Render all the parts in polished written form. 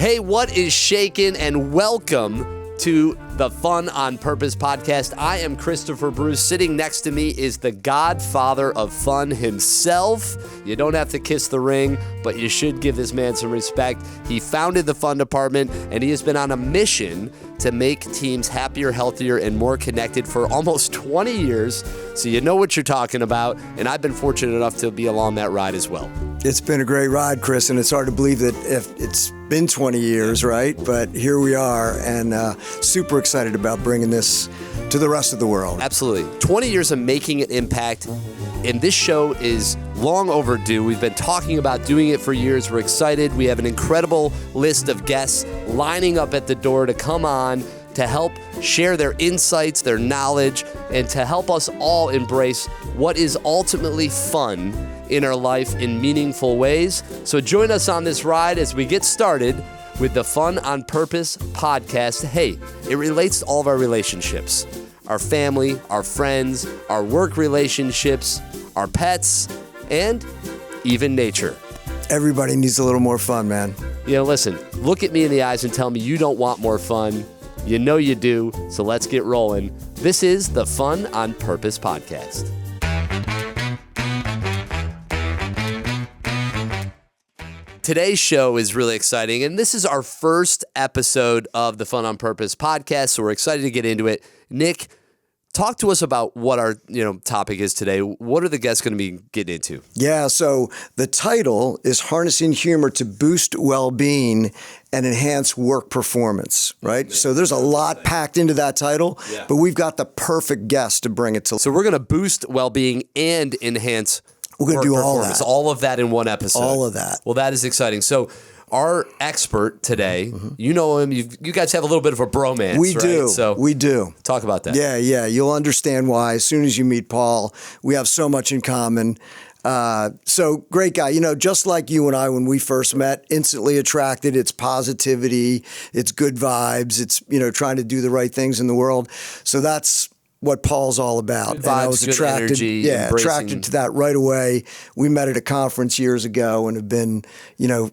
Hey, what is shaking? And welcome to the Fun on Purpose podcast. I am Christopher Bruce. Sitting next to me is the Godfather of Fun himself. You don't have to kiss the ring, but you should give this man some respect. He founded the Fun Department, and he has been on a mission to make teams happier, healthier, and more connected for almost 20 years. So you know what you're talking about, and I've been fortunate enough to be along that ride as well. It's been a great ride, Chris, and it's hard to believe that if it's been 20 years, right? But here we are, and super excited about bringing this to the rest of the world. Absolutely. 20 years of making an impact, and this show is long overdue. We've been talking about doing it for years. We're excited. We have an incredible list of guests lining up at the door to come on to help share their insights, their knowledge, and to help us all embrace what is ultimately fun in our life in meaningful ways. So join us on this ride as we get started with the Fun on Purpose podcast. Hey, it relates to all of our relationships, our family, our friends, our work relationships, our pets, and even nature. Everybody needs a little more fun, man. You know, listen, look at me in the eyes and tell me you don't want more fun. You know you do, so let's get rolling. This is the Fun on Purpose podcast. Today's show is really exciting, and this is our first episode of the Fun on Purpose podcast, so we're excited to get into it. Nick, talk to us about what our topic is today. What are the guests going to be getting into? Yeah, so the title is Harnessing Humor to Boost Well-Being and Enhance Work Performance, right? So there's a lot packed into that title, but we've got the perfect guest to bring it to. So we're going to boost well-being and enhance We're going to do all that. All of that in one episode. All of that. Well, that is exciting. So our expert today, you know him. You guys have a little bit of a bromance, We right? do. So we do. Talk about that. Yeah. You'll understand why as soon as you meet Paul. We have so much in common. So great guy. Just like you and I when we first met, instantly attracted. It's positivity. It's good vibes. It's, trying to do the right things in the world. So that's what Paul's all about. Good vibes, and I was attracted, attracted to that right away. We met at a conference years ago and have been,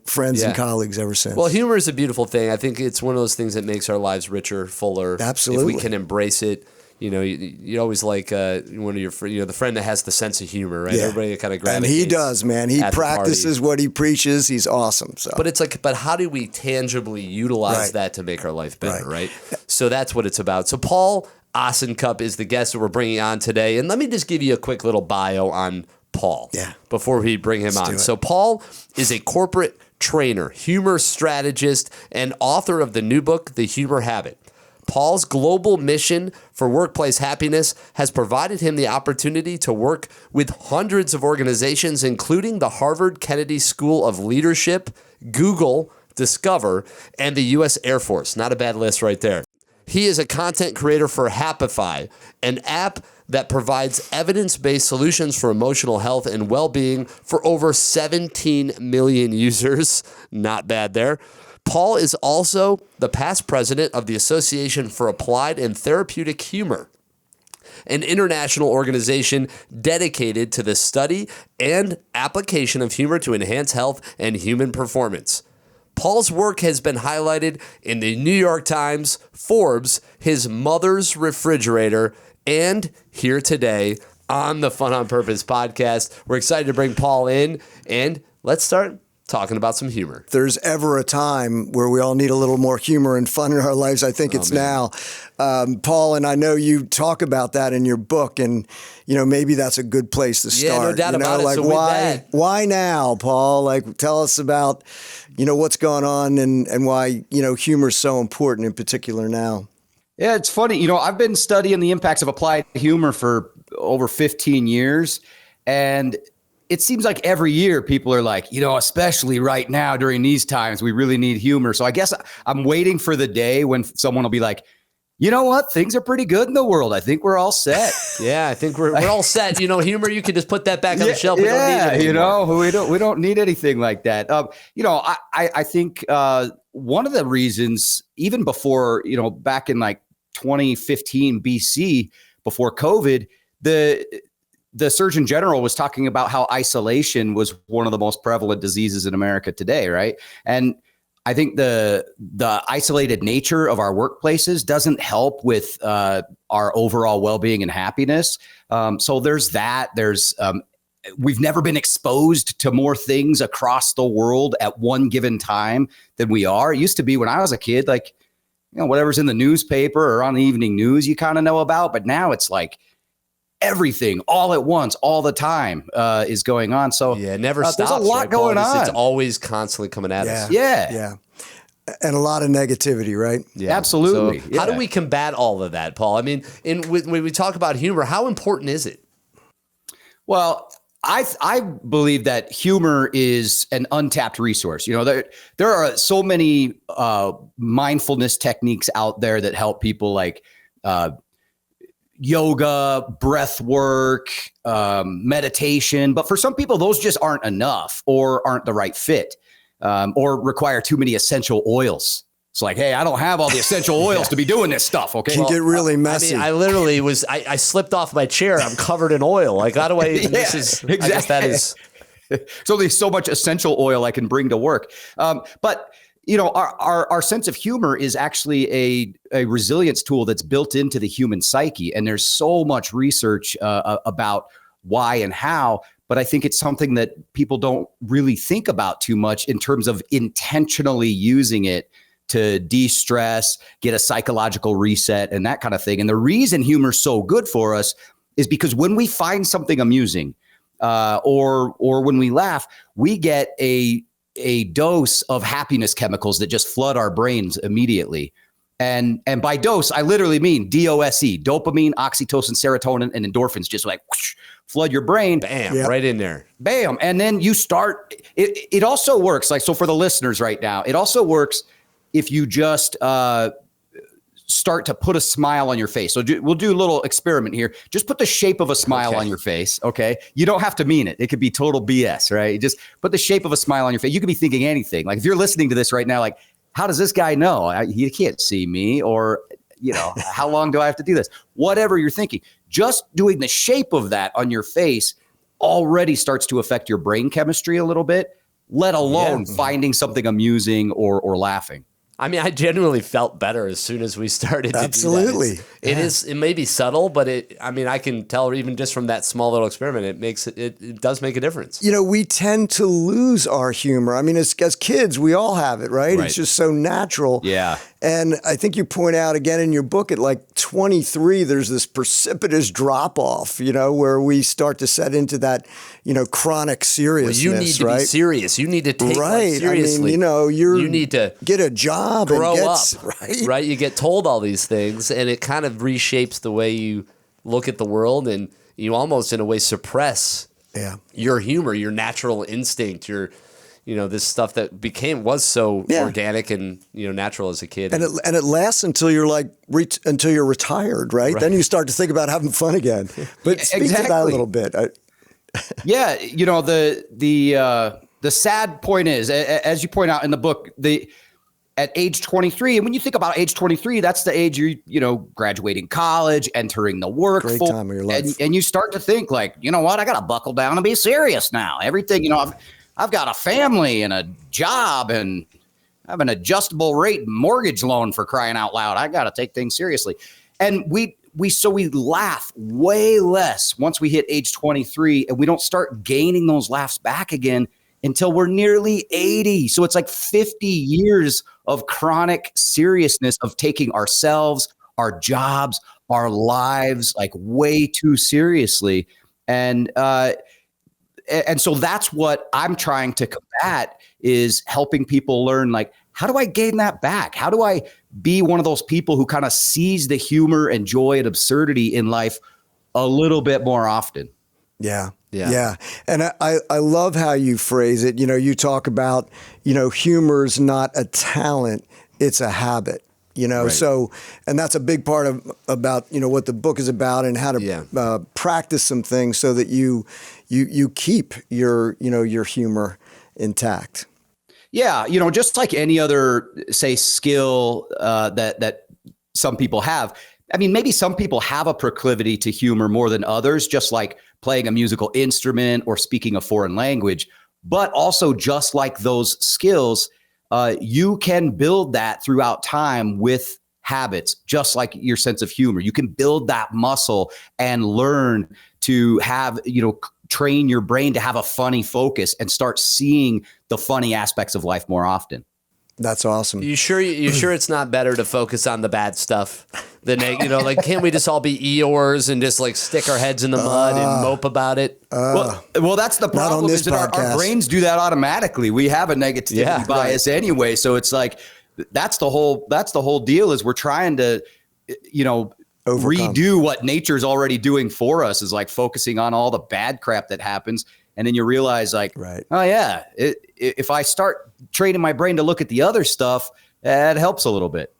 friends and colleagues ever since. Well, humor is a beautiful thing. I think it's one of those things that makes our lives richer, fuller. Absolutely. If we can embrace it. You always like one of your the friend that has the sense of humor, right? Yeah. Everybody kind of gravitates. And he does, man. He practices what he preaches. He's awesome. So. But it's but how do we tangibly utilize that to make our life better, right? So that's what it's about. So Paul Osincup is the guest that we're bringing on today. And let me just give you a quick little bio on Paul before we bring him on. So Paul is a corporate trainer, humor strategist, and author of the new book, The Humor Habit. Paul's global mission for workplace happiness has provided him the opportunity to work with hundreds of organizations, including the Harvard Kennedy School of Leadership, Google, Discover, and the U.S. Air Force. Not a bad list right there. He is a content creator for Happify, an app that provides evidence-based solutions for emotional health and well-being for over 17 million users. Not bad there. Paul is also the past president of the Association for Applied and Therapeutic Humor, an international organization dedicated to the study and application of humor to enhance health and human performance. Paul's work has been highlighted in the New York Times, Forbes, his mother's refrigerator, and here today on the Fun on Purpose podcast. We're excited to bring Paul in, and let's start talking about some humor. If there's ever a time where we all need a little more humor and fun in our lives, I think it's now. Paul, and I know you talk about that in your book, and maybe that's a good place to start. Yeah, no doubt about it. So why now, Paul? Tell us about what's going on and why humor is so important in particular now. Yeah, it's funny. I've been studying the impacts of applied humor for over 15 years, and it seems like every year people are like, especially right now during these times, we really need humor. So I guess I'm waiting for the day when someone will be like, you know what? Things are pretty good in the world. I think we're all set. Yeah, I think we're all set. Humor, you can just put that back on the shelf. We don't need it anymore. we don't need anything like that. I think one of the reasons, even before, back in 2015 BC, before COVID, the Surgeon General was talking about how isolation was one of the most prevalent diseases in America today, right? And I think the isolated nature of our workplaces doesn't help with our overall well-being and happiness. So there's that. There's we've never been exposed to more things across the world at one given time than we are. It used to be when I was a kid, like, whatever's in the newspaper or on the evening news, you kind of know about. But now it's like everything all at once, all the time is going on. So it never stops. There's a lot going on. It's always constantly coming at us. Yeah. And a lot of negativity, right? Yeah, absolutely. So how do we combat all of that, Paul? I mean, when we talk about humor, how important is it? Well, I believe that humor is an untapped resource. There are so many mindfulness techniques out there that help people, like yoga, breath work, meditation. But for some people, those just aren't enough or aren't the right fit, or require too many essential oils. It's like, hey, I don't have all the essential oils to be doing this stuff. Okay. Can get really messy. I mean, I literally I slipped off my chair. I'm covered in oil. Like, how do I even, exactly. I guess that is. So there's so much essential oil I can bring to work. But our sense of humor is actually a resilience tool that's built into the human psyche. And there's so much research about why and how. But I think it's something that people don't really think about too much in terms of intentionally using it to de-stress, get a psychological reset, and that kind of thing. And the reason humor is so good for us is because when we find something amusing, or when we laugh, we get a dose of happiness chemicals that just flood our brains immediately. And by dose, I literally mean DOSE, dopamine, oxytocin, serotonin, and endorphins, just like whoosh, flood your brain. Bam, right in there. Bam. And then you start, it also works, like, so for the listeners right now, it also works if you just start to put a smile on your face. So we'll do a little experiment here. Just put the shape of a smile on your face, okay? You don't have to mean it. It could be total BS, right? Just put the shape of a smile on your face. You could be thinking anything. Like, if you're listening to this right now, like, how does this guy know? He can't see me, or, how long do I have to do this? Whatever you're thinking, just doing the shape of that on your face already starts to affect your brain chemistry a little bit, let alone finding something amusing or laughing. I mean, I genuinely felt better as soon as we started to Absolutely. do that. It may be subtle, but I can tell even just from that small little experiment, it does make a difference. We tend to lose our humor. I mean, as kids, we all have it, right? It's just so natural. Yeah. And I think you point out again in your book at like 23, there's this precipitous drop off, where we start to set into that, chronic seriousness. Well, you need to be serious. You need to take life seriously. I mean, you need to get a job, grow and up, right? You get told all these things, and it kind of reshapes the way you look at the world, and you almost, in a way, suppress your humor, your natural instinct, your this stuff that was so organic and natural as a kid, and it lasts until you're like until you're retired, right? Then you start to think about having fun again. But speak to that a little bit. Yeah, the sad point is, as you point out in the book, at age 23, and when you think about age 23, that's the age you're graduating college, entering the workforce. Great time of your life. And you start to think, like, you know what, I got to buckle down and be serious now. Everything, I've got a family and a job, and I have an adjustable rate mortgage loan, for crying out loud. I got to take things seriously. And we laugh way less once we hit age 23, and we don't start gaining those laughs back again until we're nearly 80. So it's like 50 years of chronic seriousness of taking ourselves, our jobs, our lives, like, way too seriously. And so that's what I'm trying to combat, is helping people learn, like, how do I gain that back? How do I be one of those people who kind of sees the humor and joy and absurdity in life a little bit more often? Yeah. And I love how you phrase it. You talk about, humor's not a talent, it's a habit. So, and that's a big part about what the book is about, and how to practice some things so that you keep your humor intact. Yeah, just like any other, say, skill that some people have. I mean, maybe some people have a proclivity to humor more than others, just like playing a musical instrument or speaking a foreign language. But also, just like those skills, you can build that throughout time with habits, just like your sense of humor. You can build that muscle and learn to have, train your brain to have a funny focus and start seeing the funny aspects of life more often. That's awesome. You sure it's not better to focus on the bad stuff? Can't we just all be Eeyores and just like stick our heads in the mud and mope about it? Well, that's the problem is that our brains do that automatically. We have a negativity bias anyway. So it's like, that's the whole deal is we're trying to, redo what nature's already doing for us, is like focusing on all the bad crap that happens. And then you realize oh yeah, if I start training my brain to look at the other stuff, that helps a little bit.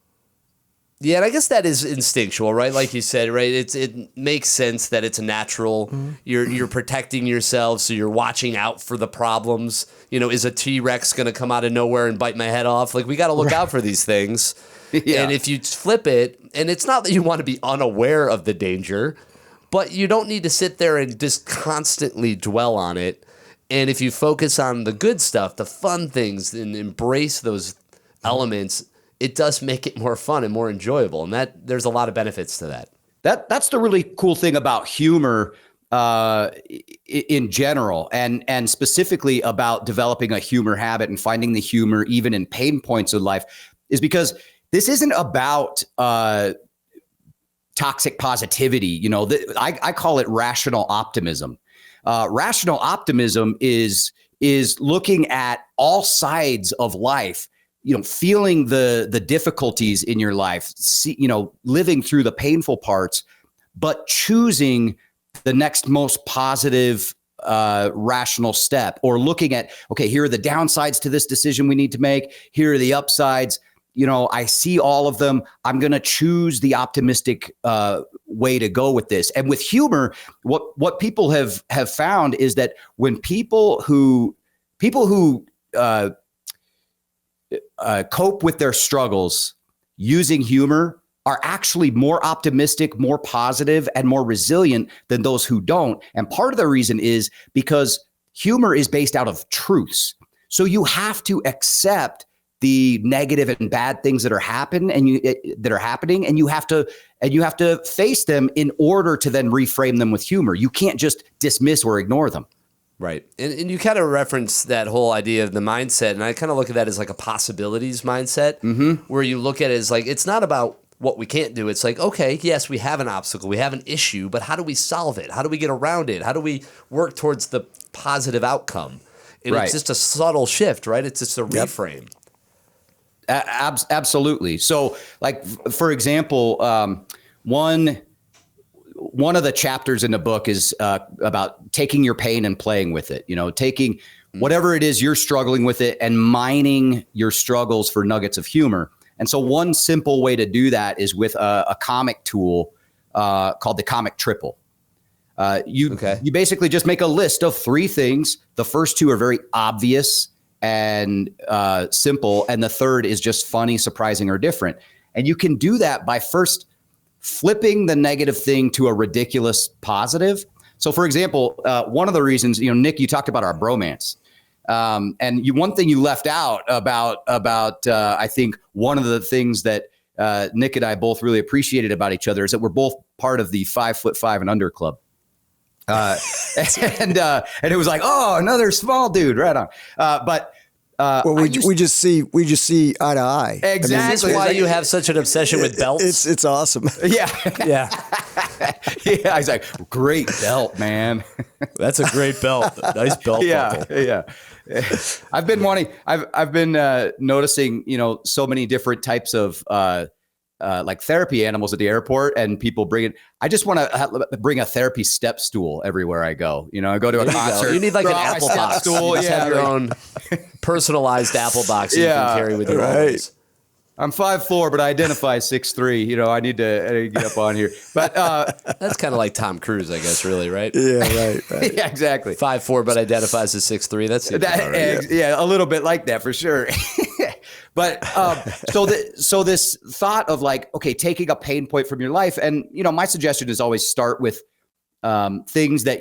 Yeah, and I guess that is instinctual, right? Like you said, right? It makes sense that it's natural. Mm-hmm. You're protecting yourself, so you're watching out for the problems. Is a T-Rex going to come out of nowhere and bite my head off? Like, we got to look out for these things. Yeah. And if you flip it, and it's not that you want to be unaware of the danger, but you don't need to sit there and just constantly dwell on it. And if you focus on the good stuff, the fun things, and embrace those elements, it does make it more fun and more enjoyable. And that there's a lot of benefits to that. That's the really cool thing about humor in general, and specifically about developing a humor habit and finding the humor even in pain points of life, is because this isn't about toxic positivity. I call it rational optimism. Rational optimism is looking at all sides of life, feeling the difficulties in your life, living through the painful parts, but choosing the next most positive rational step, or looking at, okay, here are the downsides to this decision we need to make. Here are the upsides. I see all of them. I'm going to choose the optimistic way to go with this. And with humor, what people have found is that when people who cope with their struggles using humor are actually more optimistic, more positive, and more resilient than those who don't. And part of the reason is because humor is based out of truths. So you have to accept the negative and bad things that are happening, and you have to face them in order to then reframe them with humor. You can't just dismiss or ignore them. Right. And you kind of reference that whole idea of the mindset, and I kind of look at that as like a possibilities mindset, where you look at it as like, it's not about what we can't do. It's like, okay, yes, we have an obstacle, we have an issue, but how do we solve it? How do we get around it? How do we work towards the positive outcome? And It's just a subtle shift, right? It's just a reframe. Absolutely. So, like, for example, one of the chapters in the book is about taking your pain and playing with it. Taking whatever it is you're struggling with it and mining your struggles for nuggets of humor. And so one simple way to do that is with a comic tool called the comic triple. You basically just make a list of 3 things. The first 2 are very obvious and simple, and the third is just funny, surprising, or different. And you can do that by first flipping the negative thing to a ridiculous positive. So, for example, one of the reasons, Nick, you talked about our bromance. And one thing you left out about I think one of the things that Nick and I both really appreciated about each other is that we're both part of the 5'5" and under club. And it was like, oh, another small dude, right on. We just see eye to eye. Exactly. I mean, this is why you have such an obsession with belts. It's awesome. Yeah. Yeah. Yeah. I was like, great belt, man. That's a great belt. Nice belt. Yeah. buckle. Yeah. I've been noticing, so many different types of like therapy animals at the airport, and people bring it. I just want to bring a therapy step stool everywhere I go. I go to a concert. You need like an apple box. Stool. You just have your own personalized apple box that you can carry with you always. I'm 5'4", but I identify as 6'3". I need to get up on here. But that's kind of like Tom Cruise, I guess, really, right? Yeah, right. Yeah, exactly. 5'4", but identifies as 6'3". That's a little bit like that for sure. But so this thought of like, okay, taking a pain point from your life, and my suggestion is always start with things that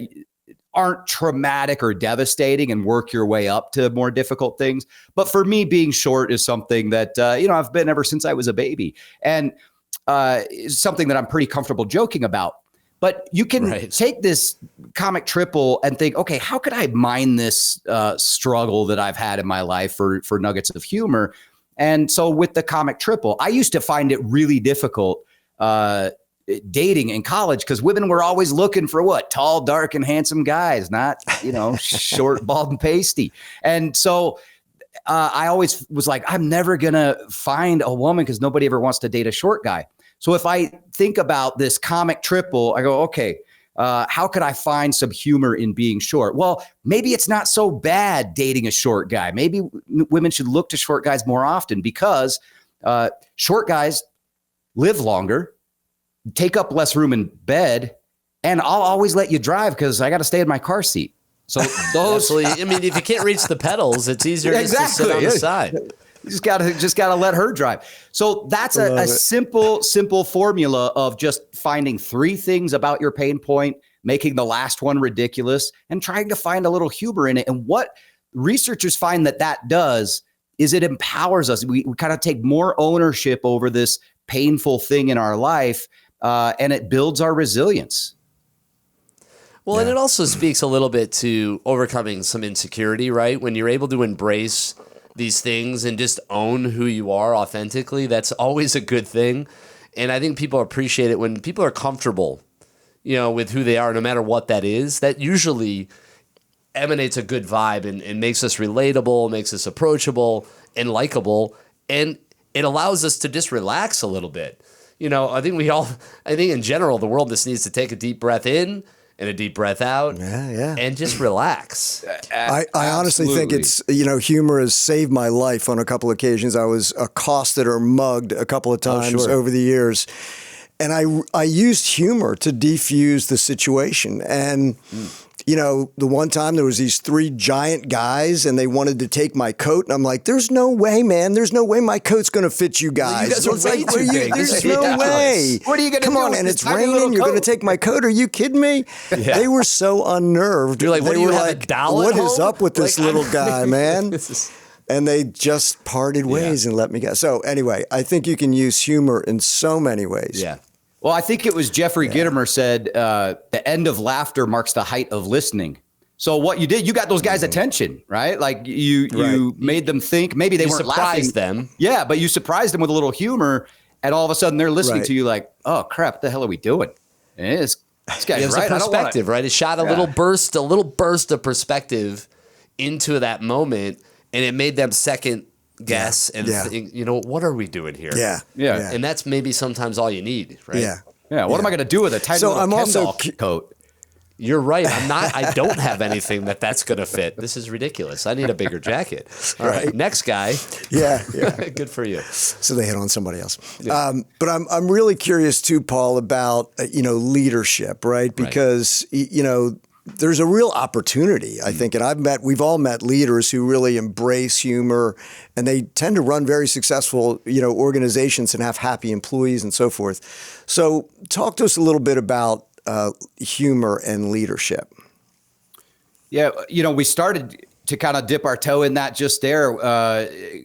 aren't traumatic or devastating and work your way up to more difficult things. But for me, being short is something that, I've been ever since I was a baby, and is something that I'm pretty comfortable joking about. But you can take this comic triple and think, okay, how could I mine this struggle that I've had in my life for nuggets of humor? And so with the comic triple, I used to find it really difficult dating in college because women were always looking for what? Tall, dark, and handsome guys, not, short, bald, and pasty. And so I always was like, I'm never going to find a woman because nobody ever wants to date a short guy. So if I think about this comic triple, I go, okay, how could I find some humor in being short? Well, maybe it's not so bad dating a short guy. Maybe women should look to short guys more often because short guys live longer, take up less room in bed, and I'll always let you drive because I got to stay in my car seat. So those, I mean, if you can't reach the pedals, it's easier just to sit on the side. You just gotta let her drive. So that's a simple formula of just finding 3 things about your pain point, making the last one ridiculous, and trying to find a little humor in it. And what researchers find that does is it empowers us. We kind of take more ownership over this painful thing in our life, and it builds our resilience. Well, and it also speaks a little bit to overcoming some insecurity, right? When you're able to embrace these things and just own who you are authentically, that's always a good thing. And I think people appreciate it when people are comfortable, with who they are, no matter what that is. That usually emanates a good vibe and makes us relatable, makes us approachable and likable. And it allows us to just relax a little bit. I think in general, the world just needs to take a deep breath in and a deep breath out, and just relax. I honestly think it's, humor has saved my life on a couple of occasions. I was accosted or mugged a couple of times over the years, and I used humor to defuse the situation. And the one time there was these 3 giant guys and they wanted to take my coat, and I'm like, there's no way, man. There's no way my coat's going to fit you guys. Well, you guys are way too big. There's no way. What are you going to do? Come on, and it's raining. You're going to take my coat. Are you kidding me? Yeah. They were so unnerved. You're like, what, they were like, what is up with this little guy, man? And they just parted ways and let me go. So anyway, I think you can use humor in so many ways. Yeah. Well, I think it was Jeffrey Gitomer said, the end of laughter marks the height of listening. So what you did, you got those guys' attention, right? Like you made them think. Maybe they weren't laughing. You surprised them. Yeah, but you surprised them with a little humor, and all of a sudden they're listening to you like, oh, crap, what the hell are we doing? And this guy's right. It was a perspective, right? It shot a little burst of perspective into that moment, and it made them second guess and think, what are we doing here? Yeah. And that's maybe sometimes all you need, right? Yeah. What am I going to do with a tiny little Ken doll coat? You're right. I don't have anything that's going to fit. This is ridiculous. I need a bigger jacket. All right. Next guy. Yeah. Good for you. So they hit on somebody else. Yeah. But I'm really curious too, Paul, about, leadership, right? Because, there's a real opportunity, I think, and we've all met leaders who really embrace humor, and they tend to run very successful, organizations and have happy employees and so forth. So talk to us a little bit about humor and leadership. Yeah, we started to kind of dip our toe in that just there.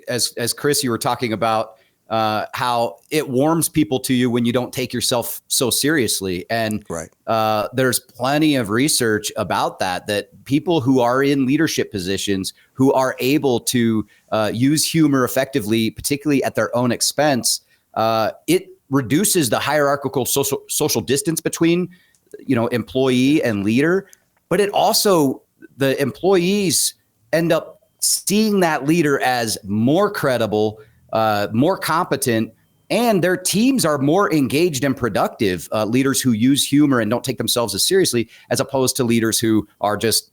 As Chris, you were talking about how it warms people to you when you don't take yourself so seriously. And there's plenty of research about that people who are in leadership positions who are able to use humor effectively, particularly at their own expense, it reduces the hierarchical social distance between employee and leader, but it also, the employees end up seeing that leader as more credible, more competent, and their teams are more engaged and productive. Leaders who use humor and don't take themselves as seriously, as opposed to leaders who are just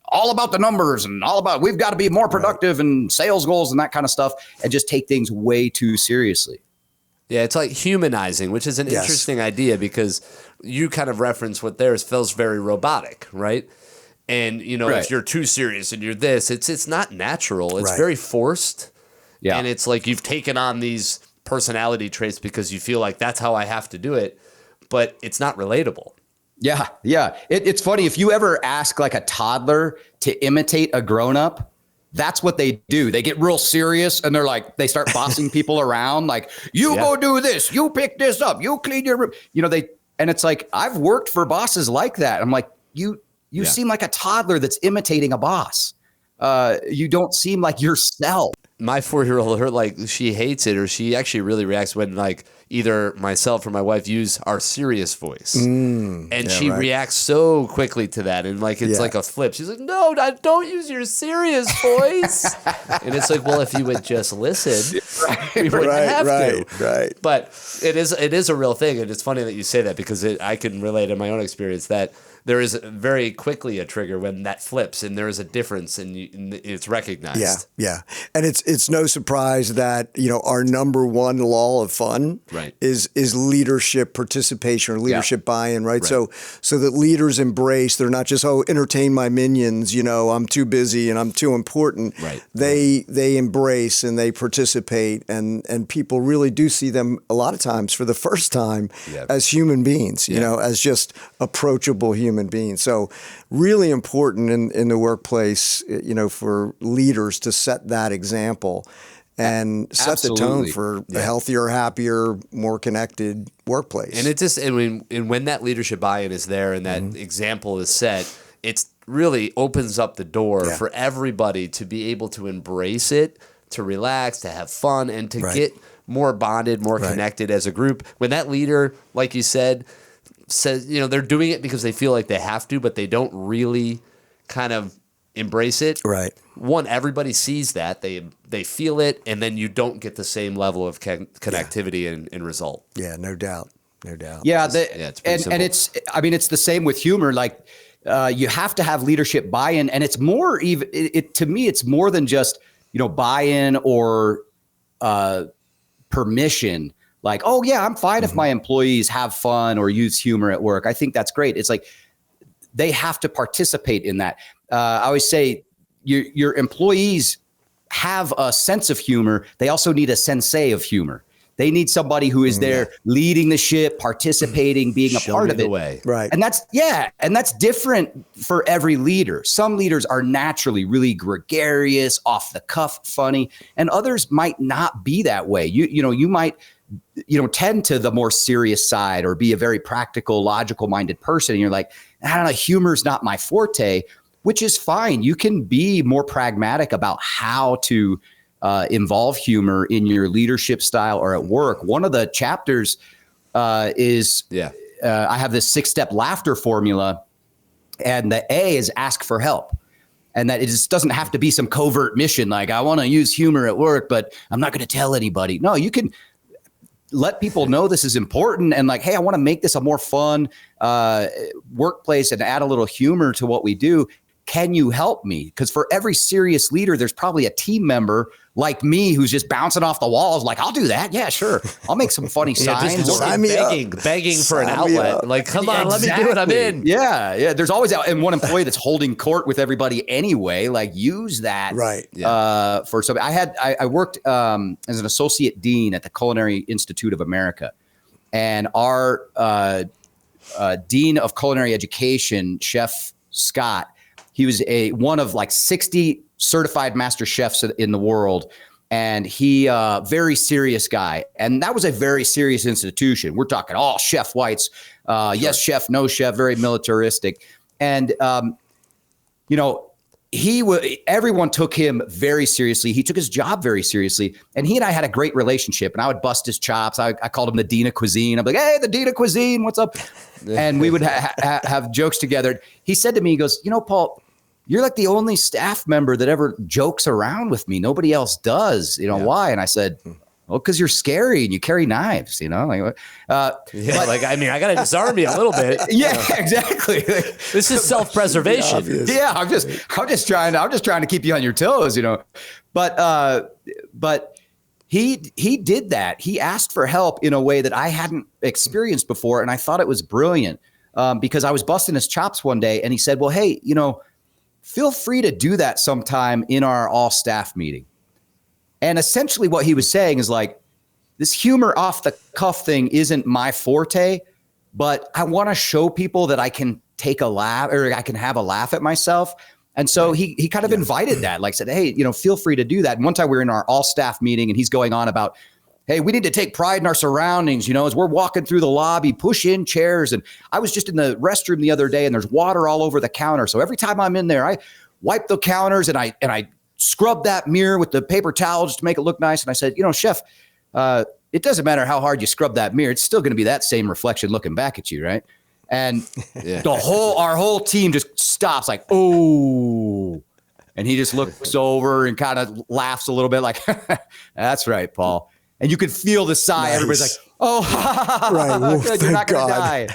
all about the numbers and all about, we've got to be more productive and sales goals and that kind of stuff, and just take things way too seriously. Yeah, it's like humanizing, which is an interesting idea because you kind of reference what theirs feels very robotic, right? And, if you're too serious and you're this, it's not natural. It's very forced. Yeah. And it's like you've taken on these personality traits because you feel like that's how I have to do it, but it's not relatable. Yeah. Yeah. It's funny. If you ever ask like a toddler to imitate a grown-up, that's what they do. They get real serious and they're like, they start bossing people around. Like, you go do this, you pick this up, you clean your room. And it's like, I've worked for bosses like that. I'm like, you seem like a toddler that's imitating a boss. You don't seem like yourself. My 4-year-old, her like she hates it, or she actually really reacts when like either myself or my wife use our serious voice, and she reacts so quickly to that, and like it's like a flip. She's like, "No, don't use your serious voice," and it's like, well, if you would just listen, we wouldn't have to. Right. But it is a real thing, and it's funny that you say that because I can relate in my own experience that there is very quickly a trigger when that flips, and there is a difference, and it's recognized. Yeah. And it's no surprise that, our number one law of fun is leadership participation or leadership buy-in, right? So that leaders embrace, they're not just, entertain my minions, I'm too busy and I'm too important. Right. They embrace and they participate, and people really do see them a lot of times for the first time as human beings, as just approachable human beings. So really important in the workplace, for leaders to set that example and set the tone for a healthier, happier, more connected workplace. And it just, and when that leadership buy-in is there and that example is set, it's really opens up the door for everybody to be able to embrace it, to relax, to have fun, and to get more bonded, more connected as a group. When that leader, like you says, they're doing it because they feel like they have to, but they don't really kind of embrace it. Right. One, everybody sees that, they feel it, and then you don't get the same level of connectivity and result. Yeah, no doubt. Yeah, it's pretty simple. and it's the same with humor. Like you have to have leadership buy-in, and it's more even. To me, it's more than just buy-in or permission. Like, oh yeah, I'm fine if my employees have fun or use humor at work. I think that's great. It's like they have to participate in that. I always say your employees have a sense of humor. They also need a sensei of humor. They need somebody who is there leading the ship, participating, being a part of it. Way. Right. And that's different for every leader. Some leaders are naturally really gregarious, off the cuff, funny, and others might not be that way. You might tend to the more serious side or be a very practical, logical minded person. And you're like, I don't know, humor's not my forte, which is fine. You can be more pragmatic about how to involve humor in your leadership style or at work. One of the chapters is I have this 6-step laughter formula, and the A is ask for help. And that it just doesn't have to be some covert mission. Like, I want to use humor at work, but I'm not going to tell anybody. No, you can let people know this is important, and like, hey, I want to make this a more fun workplace and add a little humor to what we do. Can you help me? Because for every serious leader, there's probably a team member like me who's just bouncing off the walls. Like, I'll do that. Yeah, sure. I'll make some funny signs. Just begging for an outlet. Like, come on, let me do it. I'm in. Yeah. There's always one employee that's holding court with everybody anyway. Like, use that. Right. For something. I worked as an associate dean at the Culinary Institute of America, and our dean of culinary education, Chef Scott, he was one of like 60 certified master chefs in the world. And he, very serious guy. And that was a very serious institution. We're talking all chef whites. Yes, chef, no chef, very militaristic. And, everyone took him very seriously. He took his job very seriously. And he and I had a great relationship. And I would bust his chops. I called him the Dean of Cuisine. I'm like, hey, the Dean of Cuisine, what's up? And we would have jokes together. He said to me, he goes, Paul, you're like the only staff member that ever jokes around with me. Nobody else does. Why? And I said, well, because you're scary and you carry knives, I got to disarm you a little bit. Yeah, exactly. This is self-preservation. Yeah, I'm just trying to keep you on your toes, But he did that. He asked for help in a way that I hadn't experienced before, and I thought it was brilliant because I was busting his chops one day, and he said, well, hey, feel free to do that sometime in our all staff meeting. And essentially what he was saying is like, this humor off the cuff thing isn't my forte, but I want to show people that I can take a laugh, or I can have a laugh at myself. And so he kind of invited that, like said, hey, feel free to do that. And one time we were in our all staff meeting and he's going on about, hey, we need to take pride in our surroundings, as we're walking through the lobby, push in chairs. And I was just in the restroom the other day and there's water all over the counter. So every time I'm in there, I wipe the counters and I scrub that mirror with the paper towel just to make it look nice. And I said, chef, it doesn't matter how hard you scrub that mirror. It's still going to be that same reflection looking back at you, right? And our whole team just stops like, oh, and he just looks over and kind of laughs a little bit like, that's right, Paul. And you could feel the sigh. Nice. Everybody's like, oh, right. Well, you're not going to die.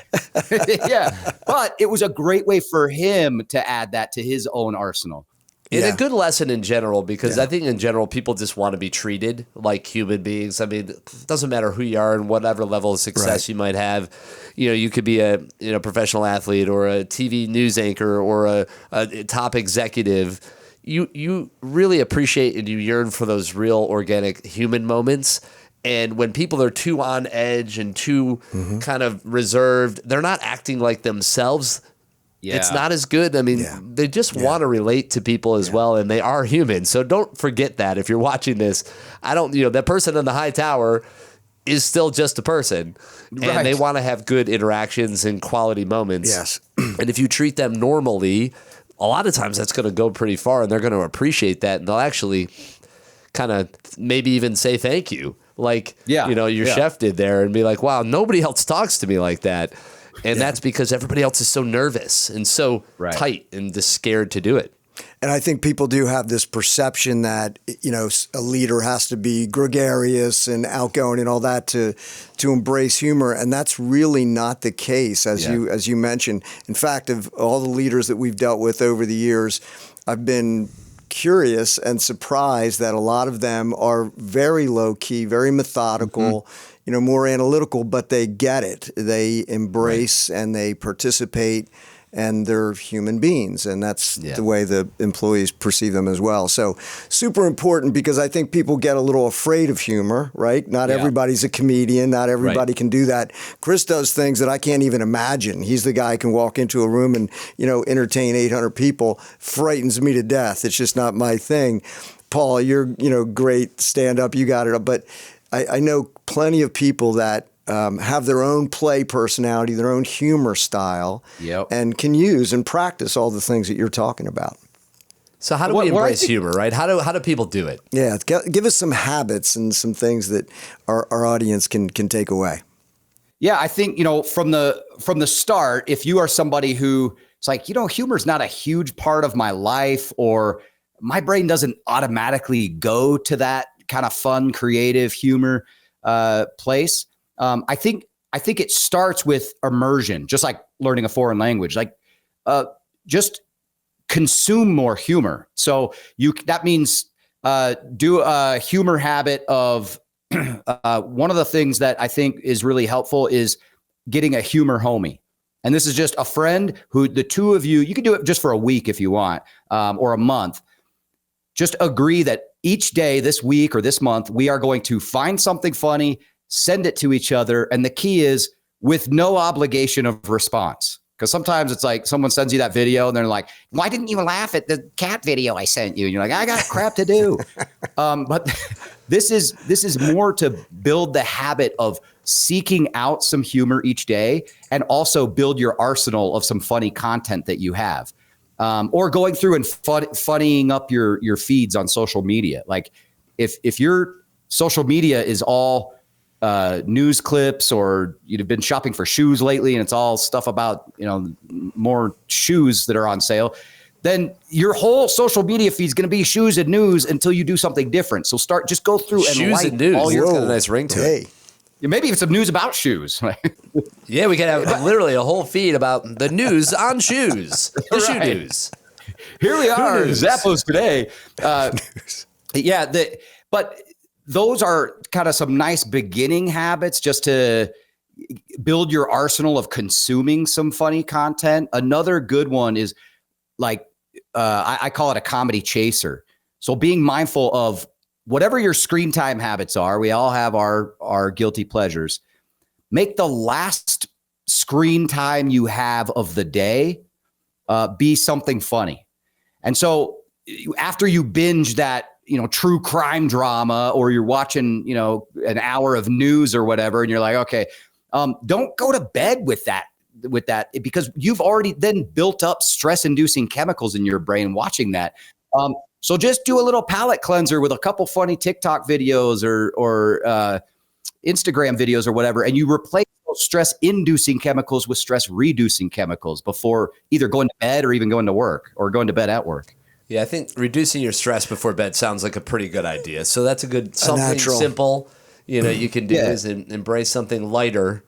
Yeah. But it was a great way for him to add that to his own arsenal. And a good lesson in general, because I think in general, people just want to be treated like human beings. I mean, it doesn't matter who you are and whatever level of success you might have. You could be a professional athlete or a TV news anchor or a top executive. You really appreciate and you yearn for those real organic human moments. And when people are too on edge and too kind of reserved, they're not acting like themselves. Yeah. It's not as good. I mean, they just want to relate to people as well, and they are human. So don't forget that if you're watching this. That person in the high tower is still just a person, and they want to have good interactions and quality moments. Yes. And if you treat them normally, a lot of times that's going to go pretty far, and they're going to appreciate that, and they'll actually kind of maybe even say thank you, like your chef did there, and be like, wow, nobody else talks to me like that. And that's because everybody else is so nervous and so tight and just scared to do it. And I think people do have this perception that, a leader has to be gregarious and outgoing and all that to embrace humor. And that's really not the case, as you mentioned. In fact, of all the leaders that we've dealt with over the years, I've been curious and surprised that a lot of them are very low key, very methodical, more analytical, but they get it. They embrace and they participate, and they're human beings. And that's the way the employees perceive them as well. So super important, because I think people get a little afraid of humor, right? Not everybody's a comedian. Not everybody can do that. Chris does things that I can't even imagine. He's the guy who can walk into a room and, entertain 800 people. Frightens me to death. It's just not my thing. Paul, you're, great stand-up. You got it. But I know plenty of people that have their own play personality, their own humor style, and can use and practice all the things that you're talking about. So how do we embrace humor, right? How do people do it? Yeah, give us some habits and some things that our audience can take away. Yeah, I think, from the start, if you are somebody who it's like, humor's not a huge part of my life, or my brain doesn't automatically go to that kind of fun, creative humor place. I think it starts with immersion, just like learning a foreign language. Like, just consume more humor. So that means do a humor habit of one of the things that I think is really helpful is getting a humor homie. And this is just a friend who the two of you can do it just for a week if you want, or a month. Just agree that each day this week or this month, we are going to find something funny, send it to each other. And the key is with no obligation of response. Because sometimes it's like someone sends you that video and they're like, why didn't you laugh at the cat video I sent you? And you're like, I got crap to do. But this is more to build the habit of seeking out some humor each day, and also build your arsenal of some funny content that you have. Or going through and funnying up your feeds on social media. Like if your social media is all news clips, or you've been shopping for shoes lately and it's all stuff about, more shoes that are on sale, then your whole social media feed is going to be shoes and news until you do something different. So just go through and shoes and news. All got a nice ring to it. Maybe it's some news about shoes. Yeah, we could have literally a whole feed about the news on shoes. The shoe news. Here we are, Zappos today. But those are kind of some nice beginning habits just to build your arsenal of consuming some funny content. Another good one is like, I call it a comedy chaser. So being mindful of whatever your screen time habits are. We all have our guilty pleasures. Make the last screen time you have of the day be something funny. And so after you binge that, true crime drama, or you're watching, an hour of news or whatever, and you're like, okay, don't go to bed with that, because you've already then built up stress-inducing chemicals in your brain watching that. So just do a little palate cleanser with a couple funny TikTok videos or Instagram videos or whatever, and you replace those stress-inducing chemicals with stress-reducing chemicals before either going to bed or even going to work or going to bed at work. Yeah, I think reducing your stress before bed sounds like a pretty good idea. So that's something simple, you can do is embrace something lighter.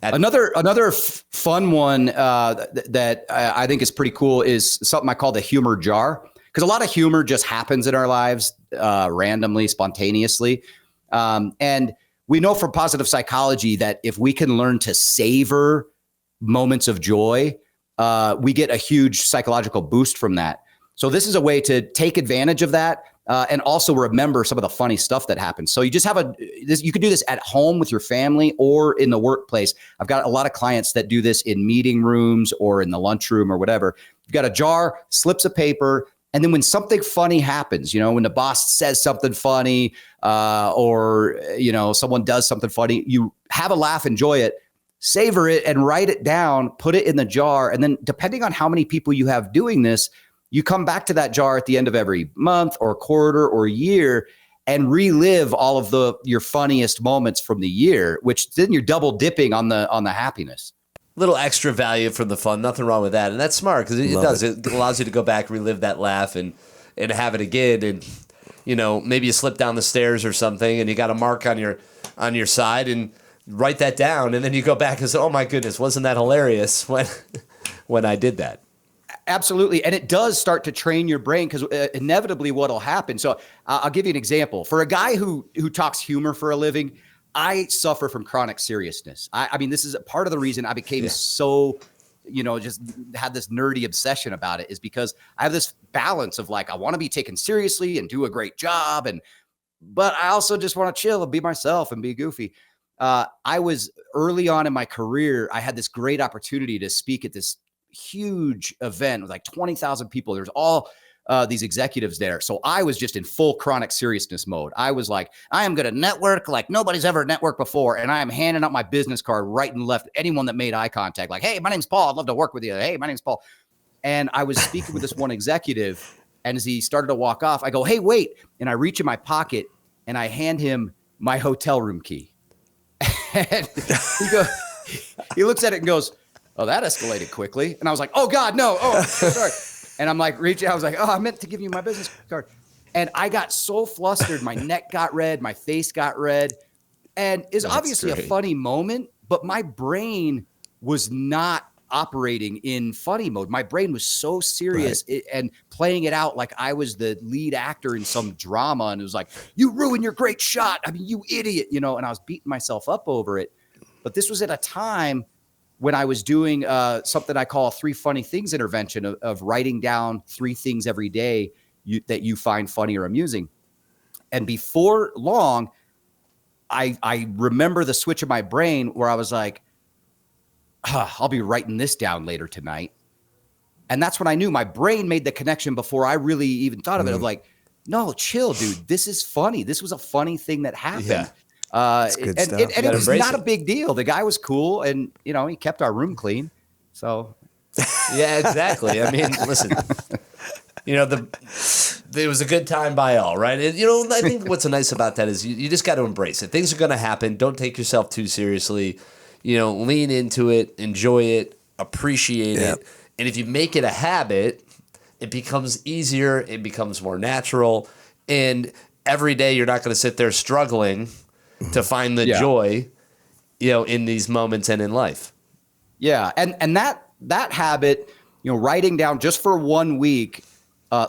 Another fun one that I think is pretty cool is something I call the humor jar, because a lot of humor just happens in our lives randomly, spontaneously. And we know from positive psychology that if we can learn to savor moments of joy, we get a huge psychological boost from that. So this is a way to take advantage of that and also remember some of the funny stuff that happens. So you just have you could do this at home with your family or in the workplace. I've got a lot of clients that do this in meeting rooms or in the lunchroom or whatever. You've got a jar, slips of paper, and then when something funny happens, when the boss says something funny or someone does something funny, you have a laugh, enjoy it, savor it, and write it down, put it in the jar. And then depending on how many people you have doing this, you come back to that jar at the end of every month or quarter or year and relive all of your funniest moments from the year, which then you're double dipping on the happiness. Little extra value from the fun. Nothing wrong with that. And that's smart because it allows you to go back, relive that laugh and have it again. And, maybe you slip down the stairs or something and you got a mark on your side and write that down. And then you go back and say, oh my goodness, wasn't that hilarious when I did that? Absolutely. And it does start to train your brain because inevitably what'll happen. So I'll give you an example. For a guy who talks humor for a living, I suffer from chronic seriousness. I mean, this is part of the reason I became so, just had this nerdy obsession about it, is because I have this balance of like, I want to be taken seriously and do a great job. But I also just want to chill and be myself and be goofy. I was early on in my career, I had this great opportunity to speak at this huge event with like 20,000 people. There's all these executives there. So I was just in full chronic seriousness mode. I was like, I am going to network like nobody's ever networked before. And I am handing out my business card right and left. Anyone that made eye contact, like, hey, my name's Paul. I'd love to work with you. Hey, my name's Paul. And I was speaking with this one executive. And as he started to walk off, I go, hey, wait. And I reach in my pocket and I hand him my hotel room key. And he looks at it and goes, oh, that escalated quickly. And I was like, oh God, no. Oh, sorry. And I'm like, reaching out. I was like, oh, I meant to give you my business card. And I got so flustered. My neck got red. My face got red. And it's obviously a funny moment, but my brain was not operating in funny mode. My brain was so serious and playing it out like I was the lead actor in some drama. And it was like, you ruined your great shot. I mean, you idiot, and I was beating myself up over it. But this was at a time when I was doing something I call a 3 funny things intervention of writing down 3 things every day that you find funny or amusing. And before long, I remember the switch of my brain where I was like, I'll be writing this down later tonight. And that's when I knew my brain made the connection before I really even thought of it. Of like, no, chill, dude. This is funny. This was a funny thing that happened. Yeah. And it was not a big deal. The guy was cool, and he kept our room clean. So, yeah, exactly. I mean, listen, it was a good time by all, right? And, I think what's nice about that is you just got to embrace it. Things are going to happen. Don't take yourself too seriously. Lean into it, enjoy it, appreciate it, and if you make it a habit, it becomes easier. It becomes more natural, and every day you're not going to sit there struggling to find the joy, in these moments and in life. Yeah. And that habit, writing down just for 1 week,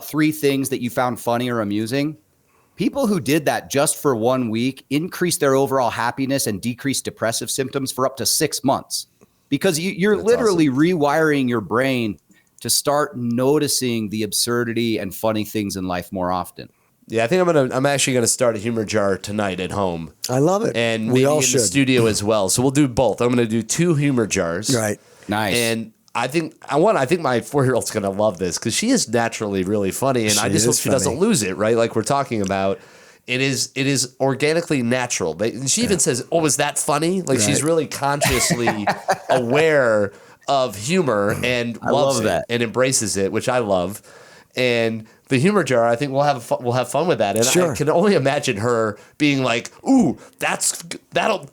3 things that you found funny or amusing, people who did that just for 1 week increased their overall happiness and decreased depressive symptoms for up to 6 months, because you're literally rewiring your brain to start noticing the absurdity and funny things in life more often. Yeah, I think I'm actually gonna start a humor jar tonight at home. I love it. And we maybe all in should. the studio as well. So we'll do both. I'm gonna do 2 humor jars. Right. Nice. And I think my 4-year-old's gonna love this because she is naturally really funny, and I just hope she doesn't lose it. Right, like we're talking about. It is organically natural. She even says, "Oh, is that funny?" Like she's really consciously aware of humor and loves it and embraces it, which I love. And the humor jar, I think we'll have fun with that. And I can only imagine her being like, "Ooh,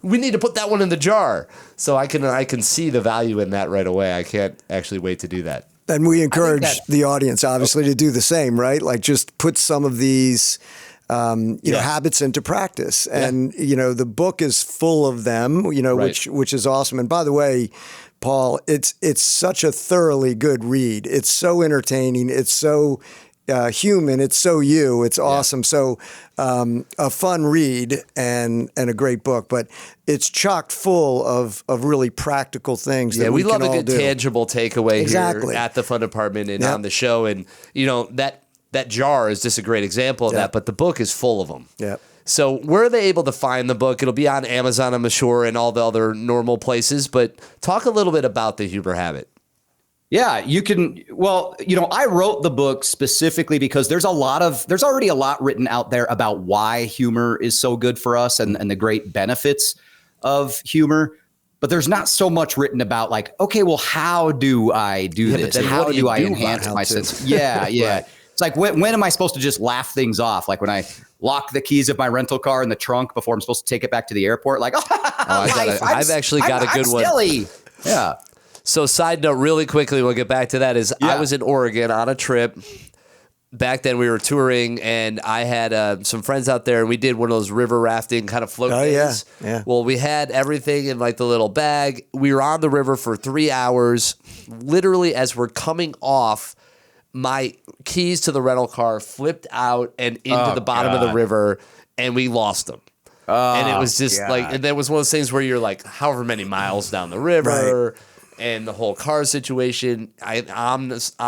we need to put that one in the jar." So I can see the value in that right away. I can't actually wait to do that. And we encourage the audience, obviously, to do the same, right? Like just put some of these habits into practice. And, the book is full of them, which is awesome. And by the way, Paul, it's such a thoroughly good read. It's so entertaining. It's so human. It's so you. It's awesome. So a fun read and a great book, but it's chock full of really practical things that we love can a good tangible takeaway here at the Fun Department and on the show. And, that jar is just a great example of that, but the book is full of them. Yeah. So where are they able to find the book? It'll be on Amazon, I'm sure, and all the other normal places. But talk a little bit about the humor habit. Yeah, you can. Well, I wrote the book specifically because there's already a lot written out there about why humor is so good for us and the great benefits of humor. But there's not so much written about like, okay, well, how do I do this? And how do I enhance my sense? Yeah. Right. It's like, when am I supposed to just laugh things off? Like when I lock the keys of my rental car in the trunk before I'm supposed to take it back to the airport. Like, I've actually got a good one. Silly. Yeah. So side note, really quickly, we'll get back to that, is I was in Oregon on a trip. Back then we were touring, and I had some friends out there, and we did one of those river rafting kind of float things. Yeah. Well, we had everything in like the little bag. We were on the river for 3 hours. Literally, as we're coming off, my keys to the rental car flipped out and into the bottom of the river, and we lost them. And it was just and that was one of those things where you're like, however many miles down the river, and the whole car situation. OnStar,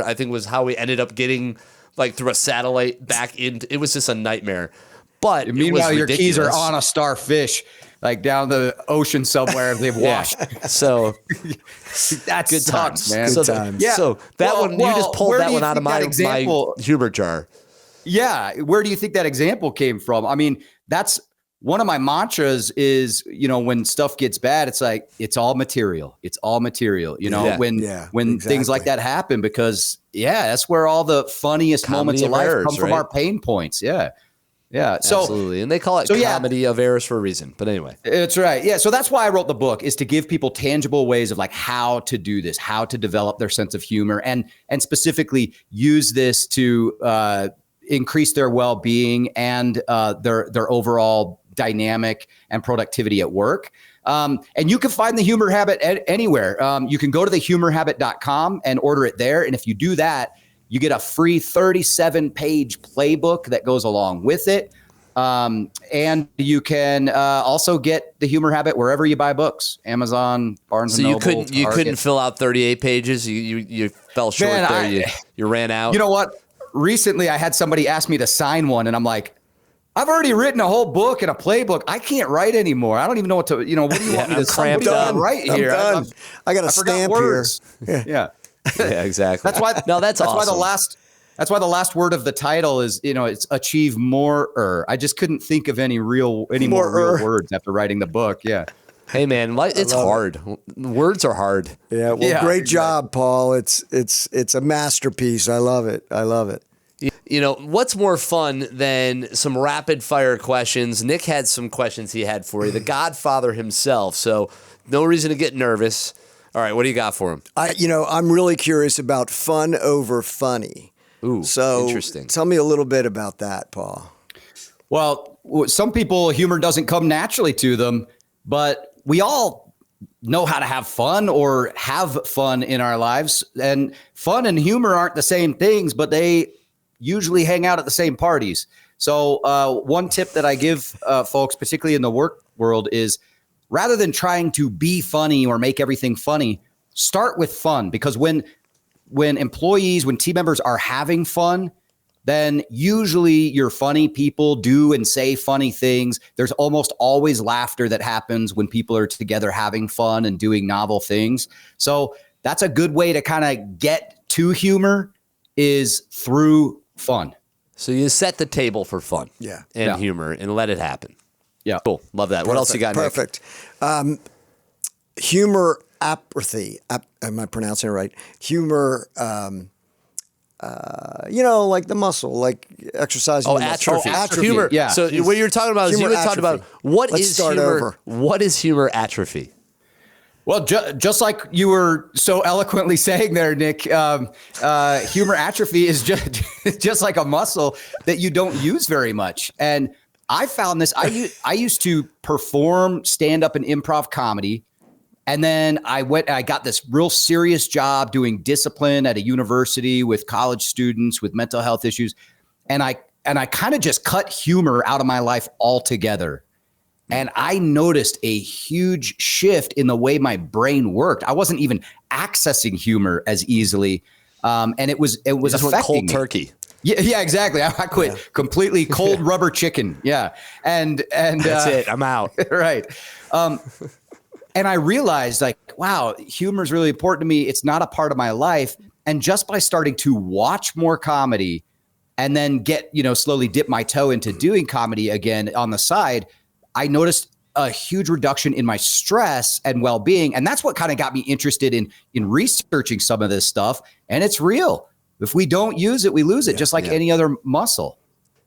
I think was how we ended up getting like through a satellite back in. It was just a nightmare. But meanwhile, your keys are on a starfish, like down the ocean somewhere. They've washed. So that's good times, man. Good times. Yeah. So that one, you just pulled that one out of my humor jar. Yeah. Where do you think that example came from? I mean, that's one of my mantras is, when stuff gets bad, it's like, it's all material. It's all material, when things like that happen, because that's where all the funniest moments of life come from, our pain points. Yeah. Yeah. So absolutely. And they call it comedy of errors for a reason. But anyway. It's right. Yeah. So that's why I wrote the book, is to give people tangible ways of like how to do this, how to develop their sense of humor, and specifically use this to increase their well-being and their overall dynamic and productivity at work. And you can find the humor habit anywhere. You can go to thehumorhabit.com and order it there. And if you do that, you get a free 37-page playbook that goes along with it. And you can also get the humor habit wherever you buy books, Amazon, Barnes & Noble. So you couldn't fill out 38 pages. You fell short there. You ran out. You know what? Recently, I had somebody ask me to sign one, and I'm like, I've already written a whole book and a playbook. I can't write anymore. I don't even know what to, what do you want me to cramp down right here? I'm done. I got a stamp here. Yeah. Yeah, exactly. That's why. No, that's awesome. That's why the last word of the title is, it's achieve more. I just couldn't think of any more real words after writing the book. Yeah. Hey man, it's hard. Words are hard. Yeah. Well, great job, Paul. It's a masterpiece. I love it. What's more fun than some rapid fire questions? Nick had some questions he had for you. The Godfather himself. So no reason to get nervous. All right, what do you got for him? I'm really curious about fun over funny. Ooh, so interesting. Tell me a little bit about that, Paul. Well, some people, humor doesn't come naturally to them, but we all know how to have fun or have fun in our lives. And fun and humor aren't the same things, but they usually hang out at the same parties. So one tip that I give folks, particularly in the work world, is rather than trying to be funny or make everything funny, start with fun. Because when team members are having fun, then usually your funny people do and say funny things. There's almost always laughter that happens when people are together having fun and doing novel things. So that's a good way to kind of get to humor, is through fun. So you set the table for fun and humor and let it happen. Yeah. Cool. Love that. What else you got, Nick? Perfect. Humor apathy. Am I pronouncing it right? Humor, like the muscle, like exercising. Atrophy. Atrophy. Humor. Yeah. So what you're talking about is you were talking about what Let's is start humor. over. What is humor atrophy? Well, just like you were so eloquently saying there, Nick, humor atrophy is just like a muscle that you don't use very much. And I found this. I used to perform stand-up and improv comedy. And then I got this real serious job doing discipline at a university with college students with mental health issues. And I kind of just cut humor out of my life altogether. And I noticed a huge shift in the way my brain worked. I wasn't even accessing humor as easily. And it was affecting cold me. Turkey. Yeah, exactly. I quit completely cold rubber chicken. Yeah. And that's it. I'm out. Right. And I realized, like, wow, humor is really important to me. It's not a part of my life. And just by starting to watch more comedy and then slowly dip my toe into doing comedy again on the side, I noticed a huge reduction in my stress and well-being. And that's what kind of got me interested in researching some of this stuff. And it's real. If we don't use it, we lose it, just like any other muscle.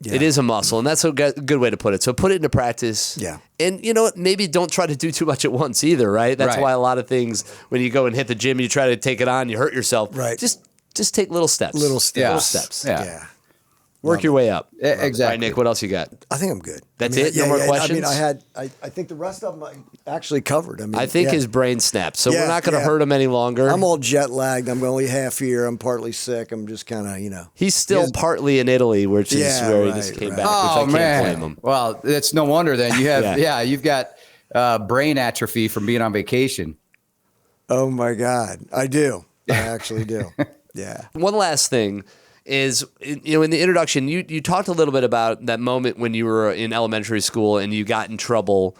Yeah. It is a muscle, and that's a good way to put it. So put it into practice. Yeah. And you know what? Maybe don't try to do too much at once either, right? That's why a lot of things, when you go and hit the gym, you try to take it on, you hurt yourself. Right. Just take little steps. Little steps. Little steps. Yeah. Work your way up. Exactly. All right, Nick, what else you got? I think I'm good. That's it? No more questions? I think the rest of them I actually covered. I think his brain snapped, so we're not going to hurt him any longer. I'm all jet lagged. I'm only half here. I'm partly sick. I'm just kind of, He's still partly in Italy, which is where he just came back, which I can't blame him. Well, it's no wonder then. You have, you've got brain atrophy from being on vacation. Oh, my God. I do. I actually do. Yeah. One last thing is, in the introduction, you talked a little bit about that moment when you were in elementary school and you got in trouble.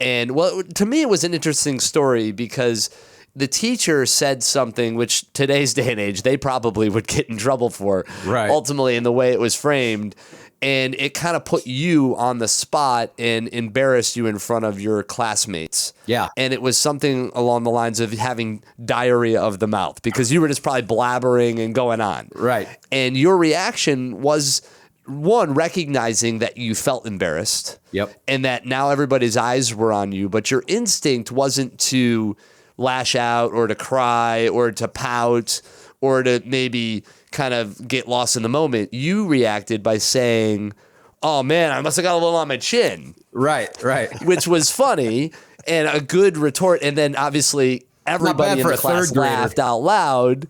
And well, to me, it was an interesting story because the teacher said something which today's day and age, they probably would get in trouble for, ultimately, in the way it was framed. And it kind of put you on the spot and embarrassed you in front of your classmates. Yeah. And it was something along the lines of having diarrhea of the mouth because you were just probably blabbering and going on. Right. And your reaction was, one, recognizing that you felt embarrassed. Yep. And that now everybody's eyes were on you, but your instinct wasn't to lash out or to cry or to pout or to maybe kind of get lost in the moment. You reacted by saying, "Oh man, I must have got a little on my chin." Right. Which was funny and a good retort. And then obviously everybody in the class laughed out loud,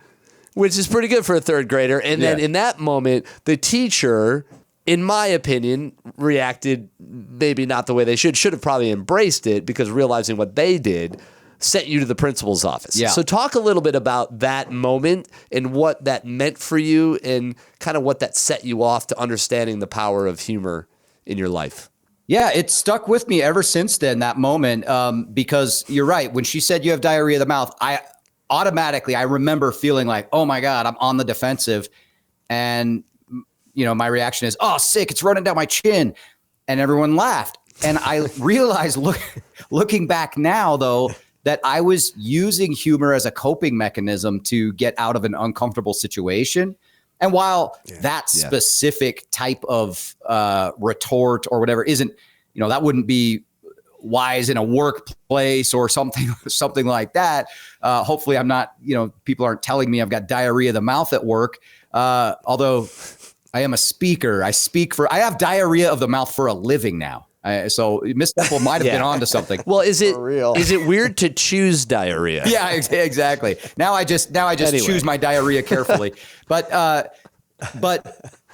which is pretty good for a third grader. And then in that moment, the teacher, in my opinion, reacted maybe not the way they should have probably embraced it because realizing what they did sent you to the principal's office. Yeah. So talk a little bit about that moment and what that meant for you and kind of what that set you off to understanding the power of humor in your life. Yeah, it stuck with me ever since then, that moment, because you're right. When she said you have diarrhea of the mouth, I remember feeling like, oh my God, I'm on the defensive. And, my reaction is, oh, sick, it's running down my chin. And everyone laughed. And I realized, looking back now, though, that I was using humor as a coping mechanism to get out of an uncomfortable situation. And while that specific type of retort or whatever isn't, that wouldn't be wise in a workplace or something like that. Hopefully I'm not, people aren't telling me I've got diarrhea of the mouth at work. Although I am a speaker. I have diarrhea of the mouth for a living now. So Miss Temple might have been onto something. Well, is it weird to choose diarrhea? Yeah, exactly. Now I just choose my diarrhea carefully. But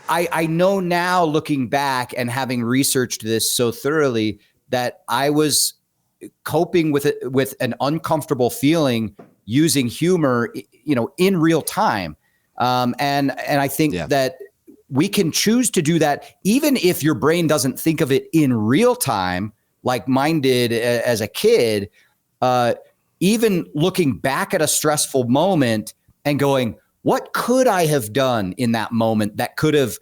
I know now, looking back and having researched this so thoroughly, that I was coping with an uncomfortable feeling using humor, in real time. And I think that we can choose to do that even if your brain doesn't think of it in real time, like mine did as a kid. Even looking back at a stressful moment and going, what could I have done in that moment that could have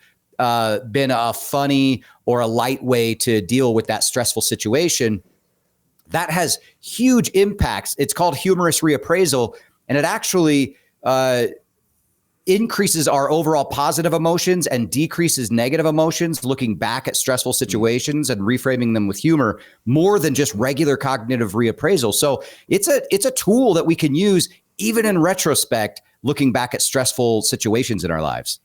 been a funny or a light way to deal with that stressful situation? That has huge impacts. It's called humorous reappraisal, and it actually increases our overall positive emotions and decreases negative emotions, looking back at stressful situations and reframing them with humor more than just regular cognitive reappraisal. So it's a tool that we can use even in retrospect, looking back at stressful situations in our lives.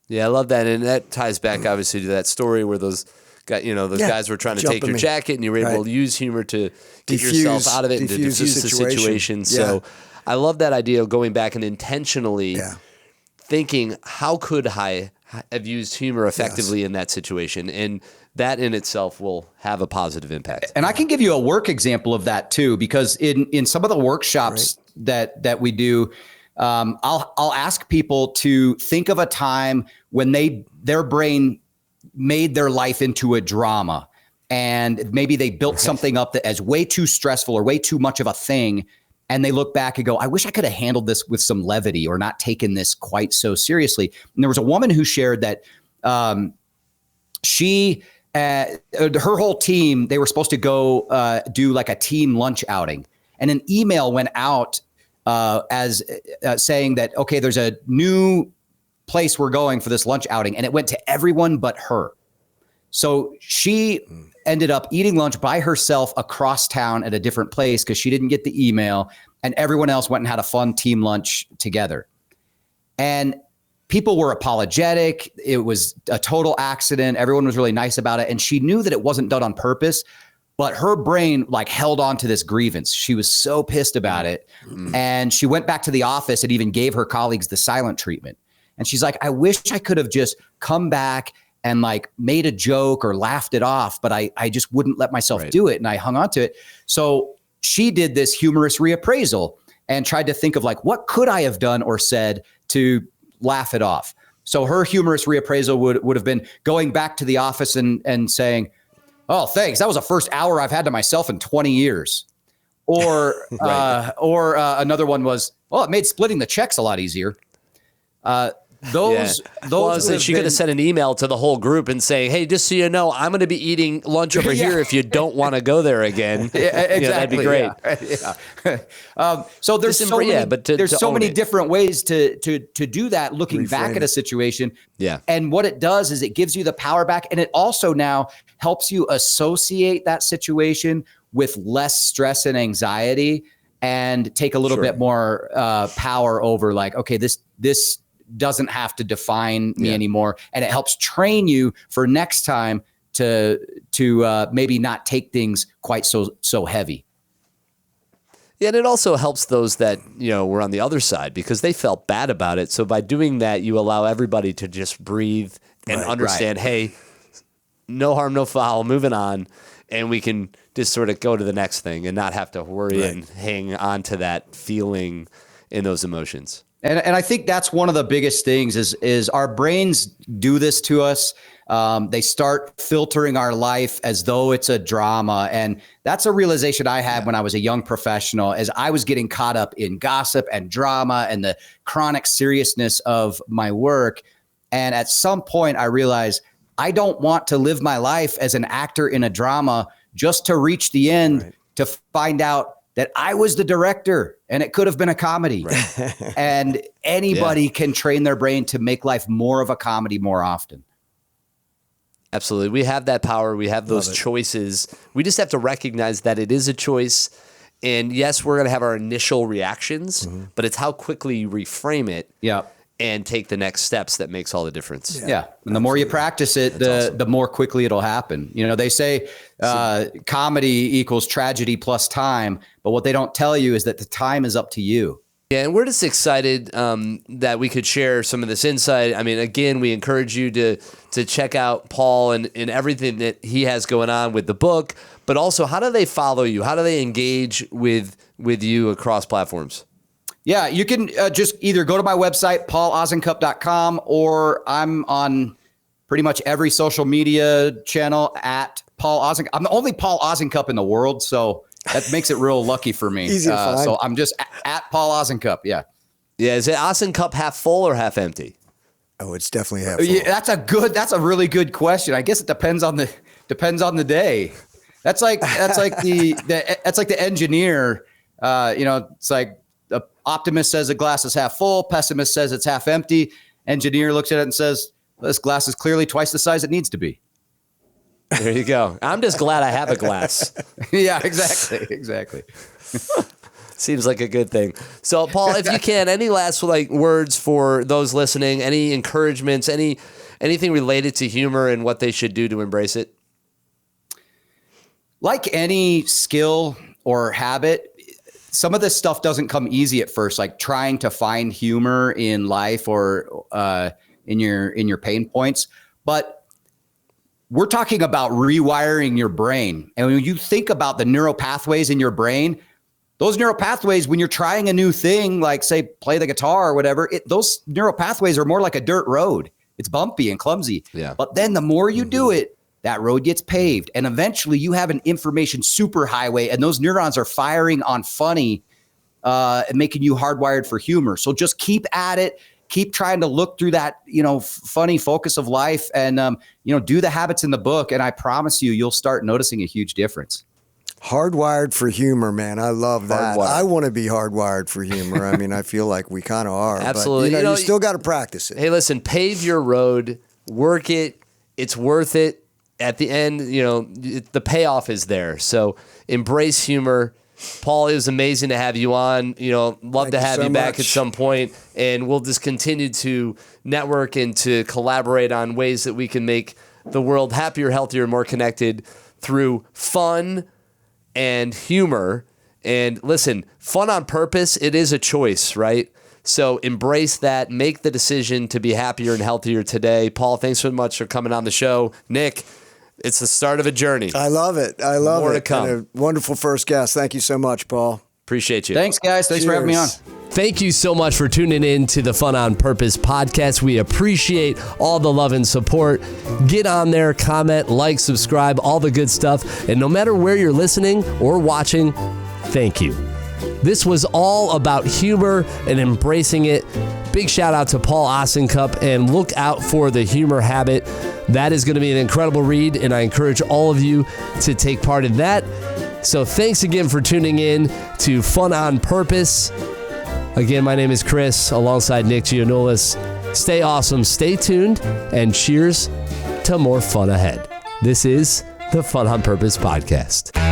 Yeah, I love that. And that ties back obviously to that story where those guys were trying to take your jacket and you were able to use humor to get yourself out of it and to diffuse the situation. So I love that idea of going back and intentionally thinking, how could I have used humor effectively in that situation? And that in itself will have a positive impact. And I can give you a work example of that too, because in some of the workshops that we do, I'll ask people to think of a time when their brain made their life into a drama, and maybe they built something up that as way too stressful or way too much of a thing. And they look back and go, I wish I could have handled this with some levity or not taken this quite so seriously. And there was a woman who shared that her whole team, they were supposed to go do like a team lunch outing. And an email went out as saying that, okay, there's a new place we're going for this lunch outing. And it went to everyone but her. So she ended up eating lunch by herself across town at a different place because she didn't get the email, and everyone else went and had a fun team lunch together. And people were apologetic. It was a total accident. Everyone was really nice about it. And she knew that it wasn't done on purpose, but her brain like held on to this grievance. She was so pissed about it. And she went back to the office and even gave her colleagues the silent treatment. And she's like, I wish I could have just come back and like made a joke or laughed it off, but I just wouldn't let myself do it. And I hung on to it. So she did this humorous reappraisal and tried to think of like, what could I have done or said to laugh it off? So her humorous reappraisal would have been going back to the office and saying, oh, thanks. That was the first hour I've had to myself in 20 years. Or, another one was, well, it made splitting the checks a lot easier. She could have sent an email to the whole group and saying, hey, just so you know, I'm going to be eating lunch over here if you don't want to go there again. Exactly. That'd be great. So there's so many different ways to do that, looking back at a situation. Yeah. And what it does is it gives you the power back. And it also now helps you associate that situation with less stress and anxiety and take a little bit more power over like, okay, this doesn't have to define me anymore. And it helps train you for next time to maybe not take things quite so heavy. Yeah, and it also helps those that, were on the other side because they felt bad about it. So by doing that, you allow everybody to just breathe and understand, hey, no harm, no foul, moving on. And we can just sort of go to the next thing and not have to worry and hang on to that feeling and those emotions. And I think that's one of the biggest things is our brains do this to us. They start filtering our life as though it's a drama. And that's a realization I had when I was a young professional, as I was getting caught up in gossip and drama and the chronic seriousness of my work. And at some point I realized I don't want to live my life as an actor in a drama just to reach the end to find out that I was the director and it could have been a comedy. And anybody can train their brain to make life more of a comedy more often. Absolutely. We have that power. We have those choices. We just have to recognize that it is a choice. And yes, we're going to have our initial reactions, but it's how quickly you reframe it and take the next steps that makes all the difference. Yeah. And the more you practice it, the more quickly it'll happen. They say comedy equals tragedy plus time, but what they don't tell you is that the time is up to you. Yeah, and we're just excited that we could share some of this insight. I mean, again, we encourage you to check out Paul and everything that he has going on with the book, but also how do they follow you? How do they engage with you across platforms? Yeah, you can just either go to my website, paulosincup.com, or I'm on pretty much every social media channel at Paul Osincup. I'm the only Paul Osincup in the world, so that makes it real lucky for me. Easy to find. So I'm just at Paul Osincup. Yeah. Yeah. Is it Osincup half full or half empty? Oh, it's definitely half full. Yeah, that's a really good question. I guess it depends on the day. That's like the engineer. It's like the optimist says the glass is half full. Pessimist says it's half empty. Engineer looks at it and says, this glass is clearly twice the size it needs to be. There you go. I'm just glad I have a glass. Yeah, exactly. Seems like a good thing. So, Paul, if you can, any last words for those listening? Any encouragements? Anything related to humor and what they should do to embrace it? Like any skill or habit, some of this stuff doesn't come easy at first. Like trying to find humor in life or in your pain points, but we're talking about rewiring your brain. And when you think about the neural pathways in your brain, those neural pathways, when you're trying a new thing, like say play the guitar or whatever, those neural pathways are more like a dirt road. It's bumpy and clumsy. Yeah. But then the more you do it, that road gets paved. And eventually you have an information superhighway, and those neurons are firing on funny and making you hardwired for humor. So just keep at it. Keep trying to look through that, funny focus of life and, do the habits in the book. And I promise you'll start noticing a huge difference. Hardwired for humor, man. I love that. Hardwired. I want to be hardwired for humor. I mean, I feel like we kind of are. Absolutely. But, you still got to practice it. Hey, listen, pave your road, work it. It's worth it. At the end, the payoff is there. So embrace humor. Paul, it was amazing to have you on. Love to have you back at some point, and we'll just continue to network and to collaborate on ways that we can make the world happier, healthier, and more connected through fun and humor. And listen, fun on purpose, it is a choice, right? So embrace that. Make the decision to be happier and healthier today. Paul, thanks so much for coming on the show. Nick, it's the start of a journey. I love it. More to come. And a wonderful first guest. Thank you so much, Paul. Appreciate you. Thanks, guys. Thanks for having me on. Thank you so much for tuning in to the Fun on Purpose podcast. We appreciate all the love and support. Get on there, comment, like, subscribe, all the good stuff. And no matter where you're listening or watching, thank you. This was all about humor and embracing it. Big shout out to Paul Osincup, and look out for The Humor Habit. That is going to be an incredible read, and I encourage all of you to take part in that. So thanks again for tuning in to Fun on Purpose. Again, my name is Chris, alongside Nick Gianoulis. Stay awesome, stay tuned, and cheers to more fun ahead. This is the Fun on Purpose podcast.